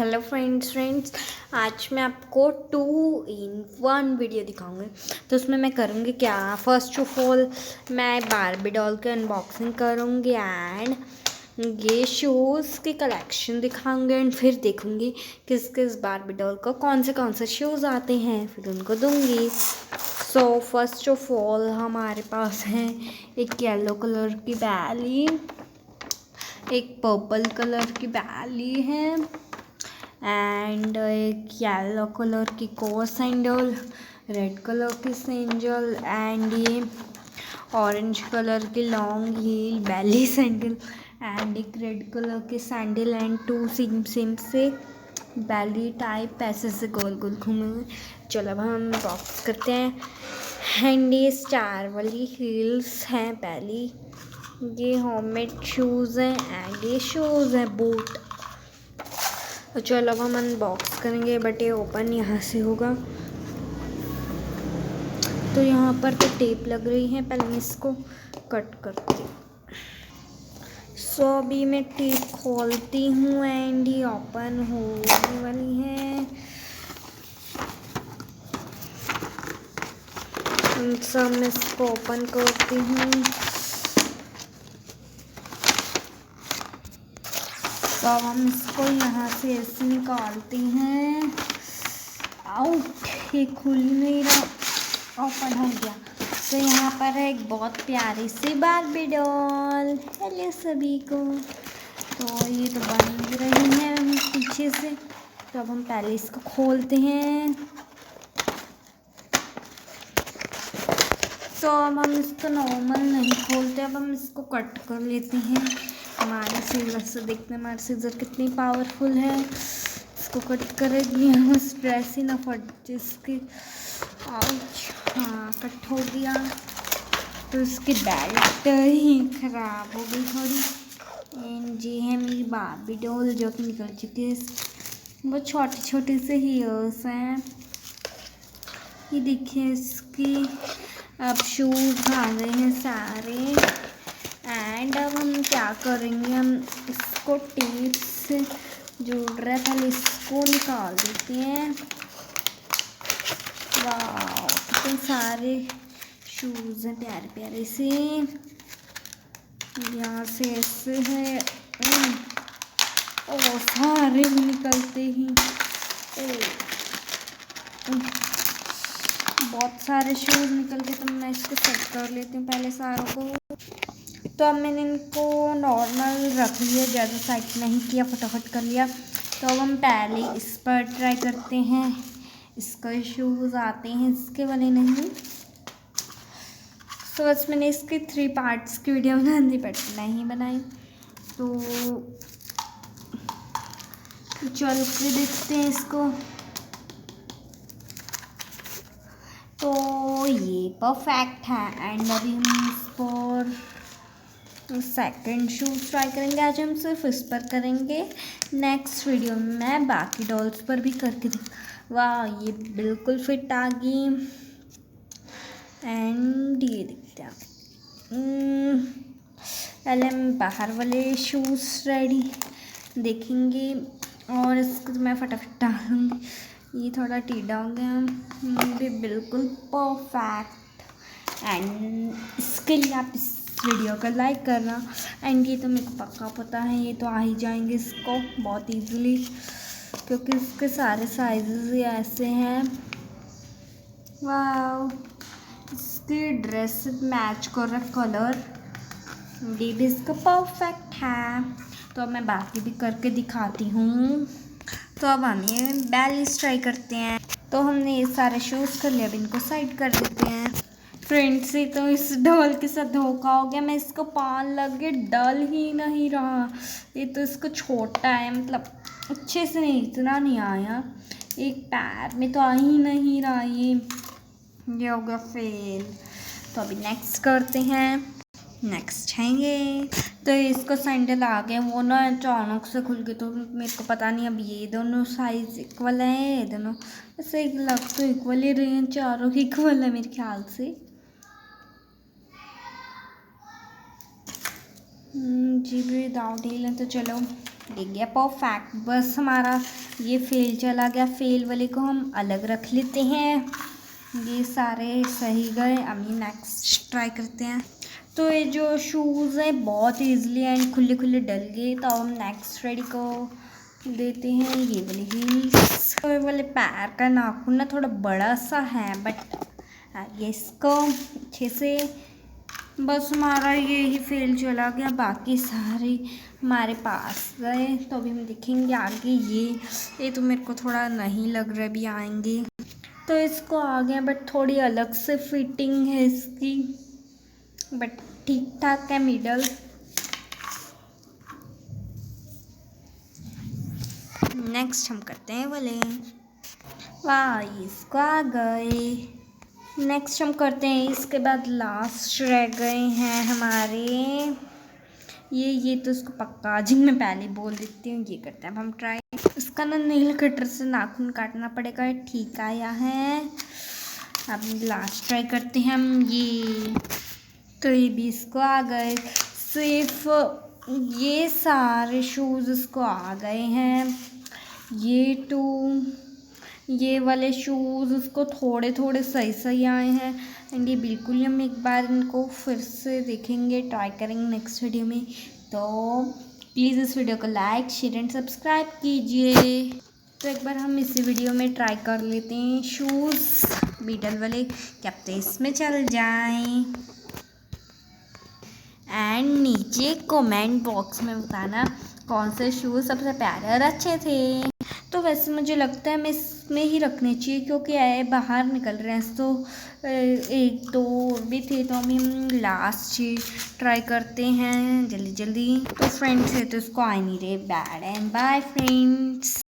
Hello friends आज मैं आपको 2 in 1 वीडियो दिखाऊंगी। तो उसमें मैं करूँगी क्या, फर्स्ट ऑफ ऑल मैं बारबी डॉल के अनबॉक्सिंग करूँगी एंड ये शूज़ की कलेक्शन दिखाऊंगी एंड फिर देखूँगी किस किस बारबी डॉल को कौन से शूज़ आते हैं, फिर उनको दूँगी। सो फर्स्ट ऑफ ऑल हमारे पास है एक येलो कलर की बैली, एक पर्पल कलर की बैली है एंड एक येलो कलर की कोर सैंडल, रेड कलर की सैंडल एंड ये ऑरेंज कलर की long heel belly sandal and एक रेड कलर की सैंडल एंड 2 सेम से बैली टाइप ऐसे से गोल गोल घूमे हुए। चलो अब हम बॉक्स करते हैं एंड ये स्टार वाली हील्स हैं बैली, ये होममेड शूज़ हैं एंड ये शूज़ हैं बूट। तो चलो अब हम अनबॉक्स करेंगे, बट ये ओपन यहाँ से होगा। तो यहाँ पर तो टेप लग रही है, पहले मैं इसको कट करती हूँ। सो अभी मैं टेप खोलती हूँ एंड ये ओपन होने वाली है। सब मैं इसको ओपन करती हूँ। तो अब हम इसको यहाँ से ऐसे निकालते हैं। आउट, ये खुल नहीं रहा, ओपन हो गया। तो यहाँ पर है एक बहुत प्यारी सी बारबी डॉल। हेलो सभी को। तो ये तो बन रही है पीछे से। तो अब हम पहले इसको खोलते हैं। तो अब हम इसको नॉर्मल नहीं खोलते, अब हम इसको कट कर लेते हैं। हमारे सीजर से देखते हैं हमारे सीजर कितनी पावरफुल है। इसको कट करेगी, हम स्ट्रेस ही ना फट जिसकी। हाँ, कट हो गया। तो इसकी बेल्ट ही ख़राब हो गई थोड़ी। एंड ये है मेरी बारबी डॉल जो कि निकल चुकी है। बहुत छोटे छोटे से हेयर्स हैं, ये देखिए इसकी। अब शूज़ आ गए हैं सारे एंड अब हम क्या करेंगे, हम इसको टेप से जोड़ रहे हैं, पहले इसको निकाल देते हैं। वाह, कितने सारे शूज़ हैं प्यारे प्यारे से। यहाँ से ऐसे है और सारे निकलते ही बहुत सारे शूज़ निकल के। तो मैं इसको सेट कर लेती हूँ पहले सारों को। तो अब मैंने इनको नॉर्मल रख लिया, ज़्यादा साइड नहीं किया, फटाफट कर लिया। तो अब हम पहले इस पर ट्राई करते हैं। इसका शूज़ आते हैं, इसके वाले नहीं। तो बस मैंने इसके 3 पार्ट्स की वीडियो बनानी बट नहीं बनाई। तो चल के देखते हैं इसको। तो ये परफेक्ट है एंड अभी हम इस पर सेकंड शूज़ ट्राई करेंगे। आज हम सिर्फ इस पर करेंगे, नेक्स्ट वीडियो में मैं बाकी डॉल्स पर भी करके देख। वाह, ये बिल्कुल फिट आ गई एंड ये देखते हैं। पहले हम बाहर वाले शूज़ रेडी देखेंगे और इसको मैं फटाफट डालूँगी। ये थोड़ा टीढ़ा हो गया, भी बिल्कुल परफेक्ट। एंड इसके लिए आप इस वीडियो को लाइक करना एंड ये तो मेरे को पक्का पता है, ये तो आ ही जाएंगे इसको बहुत इजीली, क्योंकि इसके सारे साइजेस ही ऐसे हैं। वाह, इसकी ड्रेस मैच कर रहा कलर, ये भी इसका परफेक्ट है। तो अब मैं बाकी भी करके दिखाती हूँ। तो अब हम ये बैलीज ट्राई करते हैं। तो हमने ये सारे शूज़ कर लिए, अब इनको साइड कर देते हैं। फ्रेंड्स, ये तो इस डॉल के साथ धोखा हो गया, मैं इसको पान लगे डल ही नहीं रहा। ये तो इसको छोटा है, मतलब अच्छे से नहीं, इतना नहीं आया। एक पैर में तो आ ही नहीं रहा, ये हो गया फेल। तो अभी नेक्स्ट करते हैं, नेक्स्ट है ये। तो इसको सैंडल आ गए, वो ना अचानक से खुल गए, तो मेरे को पता नहीं अब ये दोनों साइज इक्वल हैं, ये दोनों ऐसे लग तो इक्वल ही रहे हैं, चारों की इक्वल है मेरे ख्याल से। जी भी दाव ढील है। तो चलो दिख गया परफेक्ट। बस हमारा ये फेल चला गया, फेल वाले को हम अलग रख लेते हैं। ये सारे सही गए, अभी नेक्स्ट ट्राई करते हैं। तो ये जो शूज़ है बहुत ईजिली एंड खुले खुले डल गए, तो हम नेक्स्ट रेडी को देते हैं ये वाली हील्स। तो ये वाले पैर का नाखून ना थोड़ा बड़ा सा है, बट आगे इसको अच्छे से, बस हमारा ये ही फेल चला गया, बाकी सारे हमारे पास गए। तो अभी हम देखेंगे आगे। ये तो मेरे को थोड़ा नहीं लग रहा भी आएंगे, तो इसको आ गया, बट थोड़ी अलग से फिटिंग है इसकी, बट ठीक ठाक है, मिडल। नेक्स्ट हम करते हैं वाले, वाह इसको आ गए। नेक्स्ट हम करते हैं, इसके बाद लास्ट रह गए हैं हमारे ये तो इसको पक्का आज मैं पहले बोल देती हूँ। ये करते हैं अब हम ट्राई। इसका ना नेल कटर से नाखून काटना पड़ेगा, ठीक आया है। अब लास्ट ट्राई करते हैं हम ये, तो ये भी इसको आ गए। सिर्फ ये सारे शूज़ इसको आ गए हैं। ये वाले शूज़ उसको थोड़े थोड़े सही सही आए हैं, एंड ये बिल्कुल ही हम एक बार इनको फिर से देखेंगे, ट्राई करेंगे नेक्स्ट वीडियो में। तो प्लीज़ इस वीडियो को लाइक शेयर एंड सब्सक्राइब कीजिए। तो एक बार हम इसी वीडियो में ट्राई कर लेते हैं शूज़ बीटल वाले, क्या पता इसमें चल जाएं। एंड नीचे कमेंट बॉक्स में बताना कौन से शूज़ सबसे प्यारे और अच्छे थे। तो वैसे मुझे लगता है मैं इसमें ही रखने चाहिए, क्योंकि आए बाहर निकल रहे हैं। तो एक दो और भी थे, तो अभी हम लास्ट ट्राई करते हैं जल्दी जल्दी। तो फ्रेंड्स है तो इसको आ नहीं रहे, बैड एंड बाय फ्रेंड्स।